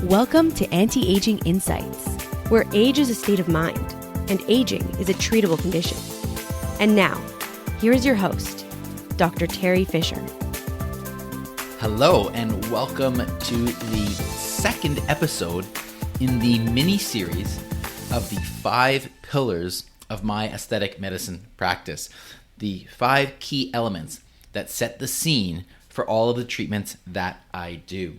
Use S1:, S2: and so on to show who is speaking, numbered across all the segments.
S1: Welcome to Anti-Aging Insights, where age is a state of mind and aging is a treatable condition. And now, here is your host, Dr. Teri Fisher.
S2: Hello, and welcome to the second episode in the mini-series of the 5 pillars of my aesthetic medicine practice. The 5 key elements that set the scene for all of the treatments that I do.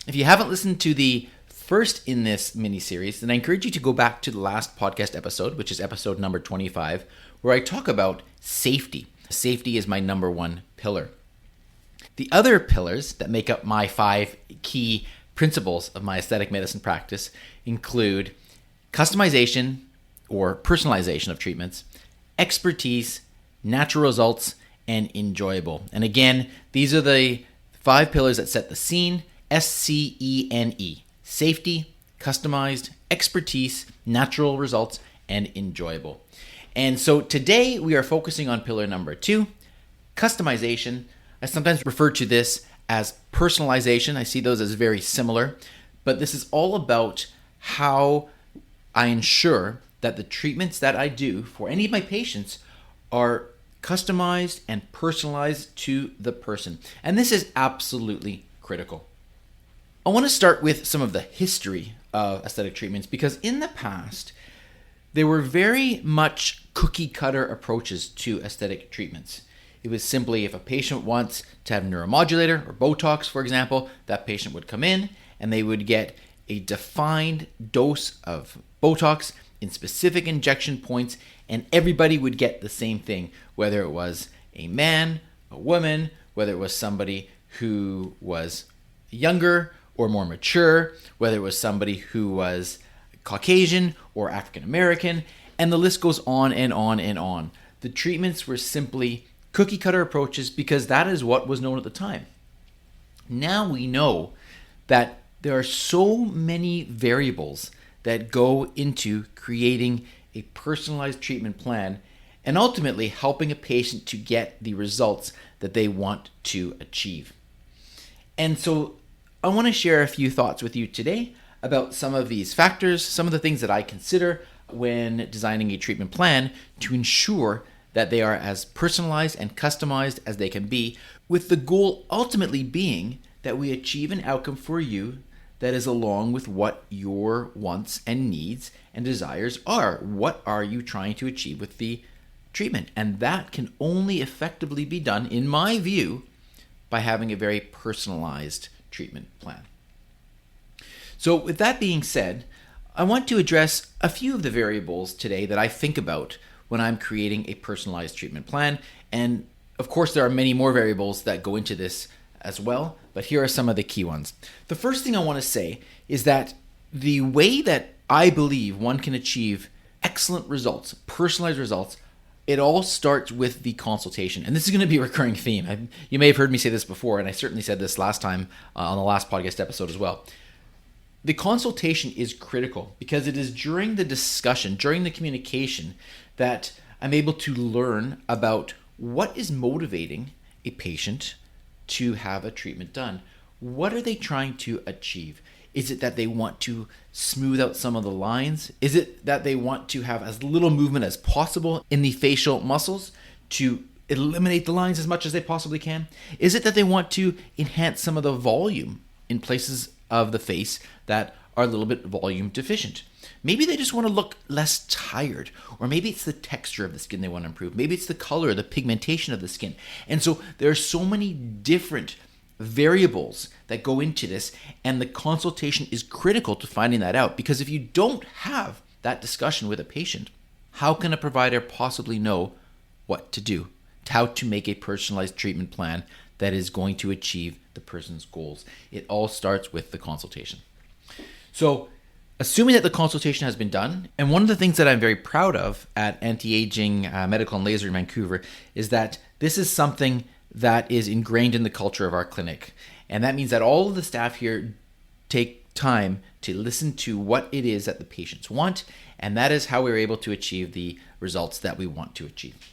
S2: If you haven't listened to the first in this mini-series, then I encourage you to go back to the last podcast episode, which is episode number 25, where I talk about safety. Safety is my number 1 pillar. The other pillars that make up my 5 key principles of my aesthetic medicine practice include customization or personalization of treatments, expertise, natural results, and enjoyable. And again, these are the 5 pillars that set the scene. SCENE, safety, customized, expertise, natural results, and enjoyable. And so today we are focusing on pillar number 2, customization. I sometimes refer to this as personalization. I see those as very similar, but this is all about how I ensure that the treatments that I do for any of my patients are customized and personalized to the person. And this is absolutely critical. I want to start with some of the history of aesthetic treatments because in the past, there were very much cookie cutter approaches to aesthetic treatments. It was simply if a patient wants to have neuromodulator or Botox, for example, that patient would come in and they would get a defined dose of Botox in specific injection points, and everybody would get the same thing, whether it was a man, a woman, whether it was somebody who was younger or more mature, whether it was somebody who was Caucasian or African American, and the list goes on and on and on. The treatments were simply cookie cutter approaches because that is what was known at the time. Now we know that there are so many variables that go into creating a personalized treatment plan and ultimately helping a patient to get the results that they want to achieve. And so I want to share a few thoughts with you today about some of these factors, some of the things that I consider when designing a treatment plan to ensure that they are as personalized and customized as they can be, with the goal ultimately being that we achieve an outcome for you that is along with what your wants and needs and desires are. What are you trying to achieve with the treatment? And that can only effectively be done, in my view, by having a very personalized treatment plan. So with that being said, I want to address a few of the variables today that I think about when I'm creating a personalized treatment plan. And of course, there are many more variables that go into this as well, but here are some of the key ones. The first thing I want to say is that the way that I believe one can achieve excellent results, personalized results, it all starts with the consultation. And this is going to be a recurring theme. You may have heard me say this before, and I certainly said this last time on the last podcast episode as well. The consultation is critical because it is during the discussion, during the communication, that I'm able to learn about what is motivating a patient to have a treatment done. What are they trying to achieve? Is it that they want to smooth out some of the lines? Is it that they want to have as little movement as possible in the facial muscles to eliminate the lines as much as they possibly can? Is it that they want to enhance some of the volume in places of the face that are a little bit volume deficient? Maybe they just want to look less tired, or maybe it's the texture of the skin they want to improve. Maybe it's the color, the pigmentation of the skin. And so there are so many different variables that go into this, and the consultation is critical to finding that out, because if you don't have that discussion with a patient, how can a provider possibly know what to do, how to make a personalized treatment plan that is going to achieve the person's goals? It all starts with the consultation. So assuming that the consultation has been done, and one of the things that I'm very proud of at Anti-Aging Medical and Laser in Vancouver is that this is something that is ingrained in the culture of our clinic. And that means that all of the staff here take time to listen to what it is that the patients want, and that is how we're able to achieve the results that we want to achieve.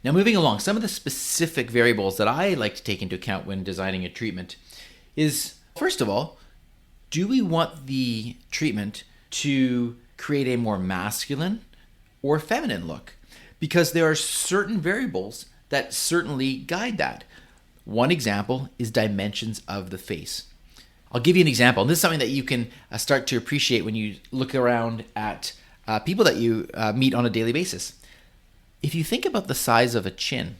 S2: Now, moving along, some of the specific variables that I like to take into account when designing a treatment is, first of all, do we want the treatment to create a more masculine or feminine look? Because there are certain variables that certainly guide that. One example is dimensions of the face. I'll give you an example. And this is something that you can start to appreciate when you look around at people that you meet on a daily basis. If you think about the size of a chin,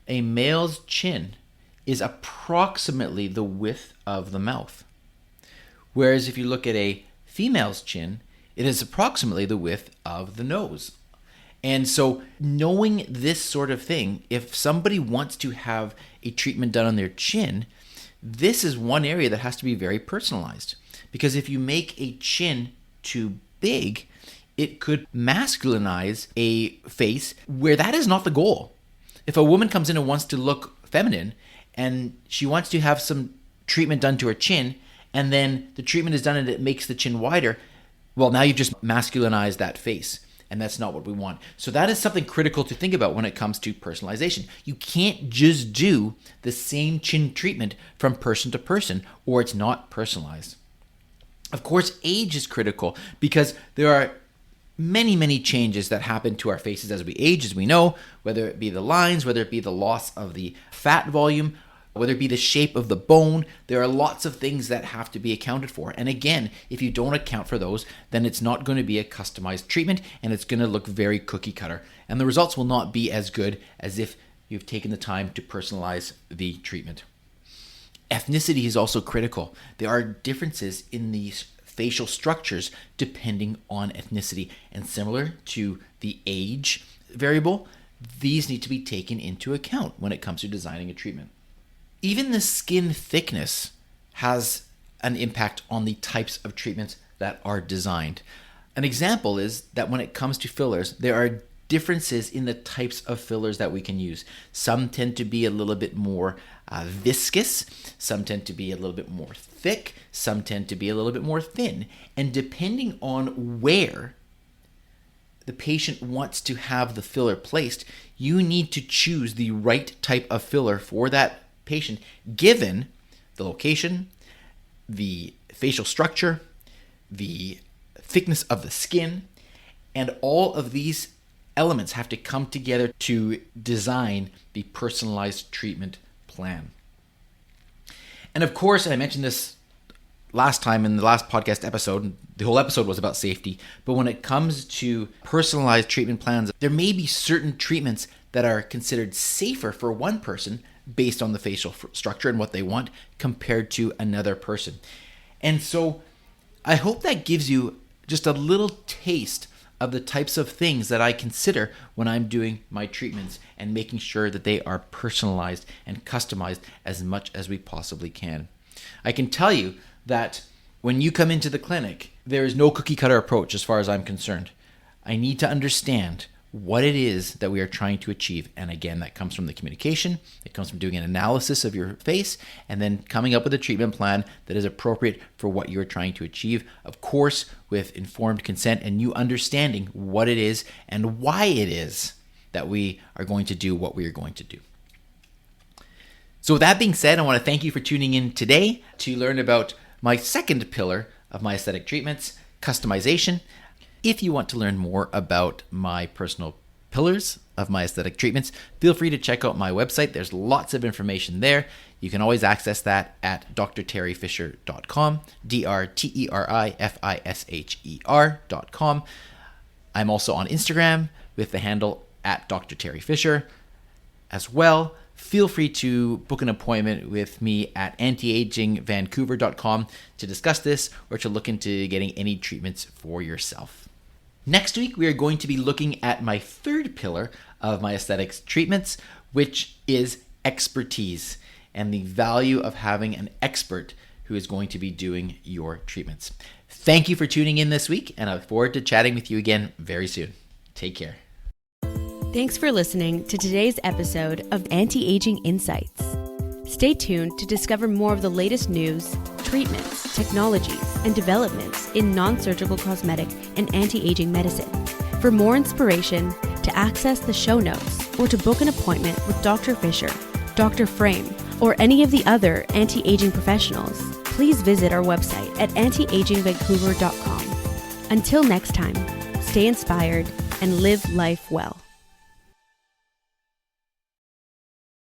S2: a male's chin is approximately the width of the mouth. Whereas if you look at a female's chin, it is approximately the width of the nose. And so knowing this sort of thing, if somebody wants to have a treatment done on their chin, this is one area that has to be very personalized. Because if you make a chin too big, it could masculinize a face where that is not the goal. If a woman comes in and wants to look feminine and she wants to have some treatment done to her chin, and then the treatment is done and it makes the chin wider, well, now you've just masculinized that face. And that's not what we want. So that is something critical to think about when it comes to personalization. You can't just do the same chin treatment from person to person, or it's not personalized. Of course, age is critical because there are many changes that happen to our faces as we age, as we know, whether it be the lines, whether it be the loss of the fat volume, whether it be the shape of the bone. There are lots of things that have to be accounted for. And again, if you don't account for those, then it's not going to be a customized treatment and it's going to look very cookie cutter. And the results will not be as good as if you've taken the time to personalize the treatment. Ethnicity is also critical. There are differences in these facial structures depending on ethnicity. And similar to the age variable, these need to be taken into account when it comes to designing a treatment. Even the skin thickness has an impact on the types of treatments that are designed. An example is that when it comes to fillers, there are differences in the types of fillers that we can use. Some tend to be a little bit more viscous, some tend to be a little bit more thick, some tend to be a little bit more thin. And depending on where the patient wants to have the filler placed, you need to choose the right type of filler for that patient, given the location, the facial structure, the thickness of the skin, and all of these elements have to come together to design the personalized treatment plan. And of course, I mentioned this last time in the last podcast episode, the whole episode was about safety, but when it comes to personalized treatment plans, there may be certain treatments that are considered safer for one person based on the facial structure and what they want compared to another person. And so I hope that gives you just a little taste of the types of things that I consider when I'm doing my treatments and making sure that they are personalized and customized as much as we possibly can. I can tell you that when you come into the clinic, there is no cookie cutter approach as far as I'm concerned. I need to understand what it is that we are trying to achieve. And again, that comes from the communication, it comes from doing an analysis of your face, and then coming up with a treatment plan that is appropriate for what you're trying to achieve. Of course, with informed consent and you understanding what it is and why it is that we are going to do what we are going to do. So with that being said, I want to thank you for tuning in today to learn about my second pillar of my aesthetic treatments, customization. If you want to learn more about my personal pillars of my aesthetic treatments, feel free to check out my website. There's lots of information there. You can always access that at drterifisher.com, drterifisher.com. I'm also on Instagram with the handle at drterifisher as well. Feel free to book an appointment with me at antiagingvancouver.com to discuss this or to look into getting any treatments for yourself. Next week, we are going to be looking at my third pillar of my aesthetics treatments, which is expertise and the value of having an expert who is going to be doing your treatments. Thank you for tuning in this week, and I look forward to chatting with you again very soon. Take care.
S1: Thanks for listening to today's episode of Anti-Aging Insights. Stay tuned to discover more of the latest news, treatments, technologies, and developments in non-surgical cosmetic and anti-aging medicine. For more inspiration, to access the show notes, or to book an appointment with Dr. Fisher, Dr. Frame, or any of the other anti-aging professionals, please visit our website at antiagingvancouver.com. Until next time, stay inspired and live life well.